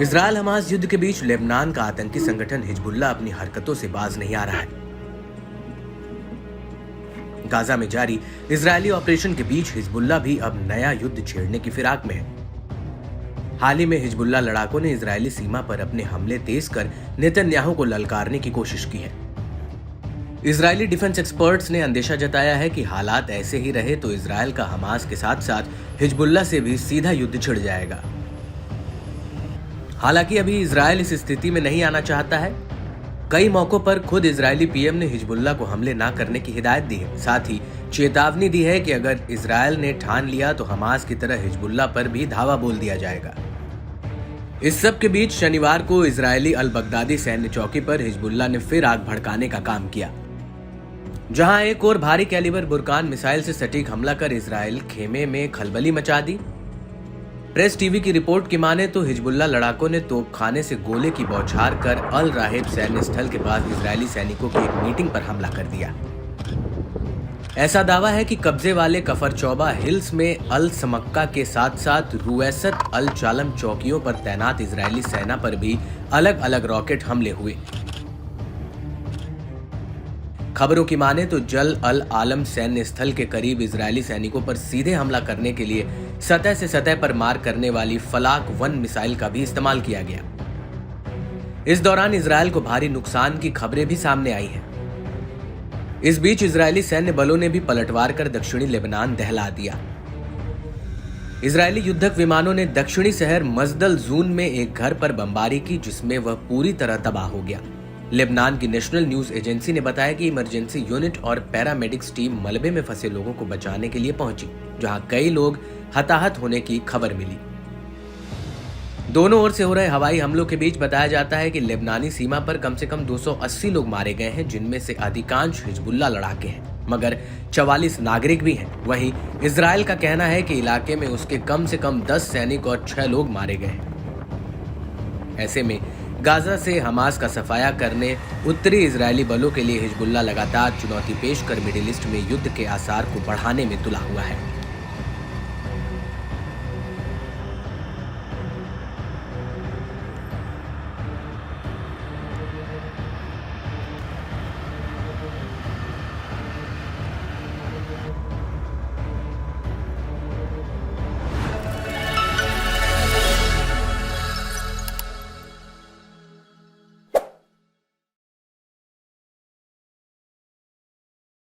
Israel Hamas युद्ध के बीच Lebanon का आतंकी संगठन हिजबुल्लाह अपनी हरकतों से बाज नहीं आ रहा है। गाजा में जारी इजरायली ऑपरेशन के बीच हिजबुल्लाह भी अब नया युद्ध छेड़ने की फिराक में है। हाल ही में हिजबुल्लाह लड़ाकों ने इजरायली सीमा पर अपने हमले तेज कर नेतन्याहू को ललकारने की कोशिश की है। इजरायली डिफेंस एक्सपर्ट्स ने अंदेशा जताया है कि हालात ऐसे ही रहे तो इजरायल का हमास के साथ साथ हिजबुल्लाह से भी सीधा युद्ध छिड़ जाएगा। हालांकि अभी इजरायल इस स्थिति में नहीं आना चाहता है। कई मौकों पर खुद इजरायली पीएम ने हिजबुल्लाह को हमले न करने की हिदायत दी है। साथ ही चेतावनी दी है कि अगर इजरायल ने ठान लिया तो हमास की तरह हिजबुल्लाह पर भी धावा बोल दिया जाएगा। इस सब के बीच शनिवार को इजरायली अल बगदादी सैन्य चौकी पर हिजबुल्लाह ने फिर आग भड़काने का काम किया, जहां एक और भारी कैलिबर बुरकान मिसाइल से सटीक हमला कर इजरायल खेमे में खलबली मचा दी। प्रेस टीवी की रिपोर्ट की माने तो हिजबुल्लाह लड़ाकों ने तोपखाने से गोले की बौछार कर अल राहेब सैन्य स्थल के पास इजरायली सैनिकों की एक मीटिंग पर हमला कर दिया। ऐसा दावा है कि कब्जे वाले कफर चौबा हिल्स में अल समक्का के साथ साथ रुवैसत अल चालम चौकियों पर तैनात इजरायली सेना पर भी अलग अलग रॉकेट हमले हुए। खबरों की माने तो जल अल आलम सैन्य स्थल के करीब इजरायली सैनिकों पर सीधे हमला करने के लिए सतह से सतह पर मार करने वाली फलाक 1 मिसाइल का भी इस्तेमाल किया गया। इस दौरान इजरायल को भारी नुकसान की खबरें भी सामने आई हैं। इस बीच इजरायली सैन्य बलों ने भी पलटवार कर दक्षिणी लेबनान दहला दिया। इजरायली युद्धक विमानों ने दक्षिणी शहर मजदल जून में एक घर पर बमबारी की, जिसमें वह पूरी तरह तबाह हो गया। लेबनान की नेशनल न्यूज एजेंसी ने बताया कि इमरजेंसी यूनिट और पैरामेडिक्स टीम मलबे में फंसे लोगों को बचाने के लिए पहुंची, जहां कई लोग हताहत होने की खबर मिली। दोनों ओर से हो रहे हवाई हमलों के बीच बताया जाता है कि लेबनानी सीमा पर कम से कम 280 लोग मारे गए हैं, जिनमें से अधिकांश हिजबुल्लाह लड़ाके हैं, मगर 44 नागरिक भी हैं। वहीं इजरायल का कहना है कि इलाके में उसके कम से कम 10 सैनिक और 6 लोग मारे गए हैं। ऐसे में गाजा से हमास का सफाया करने उत्तरी इजरायली बलों के लिए हिजबुल्लाह लगातार चुनौती पेश कर मिडिल ईस्ट में युद्ध के आसार को बढ़ाने में तुला हुआ है।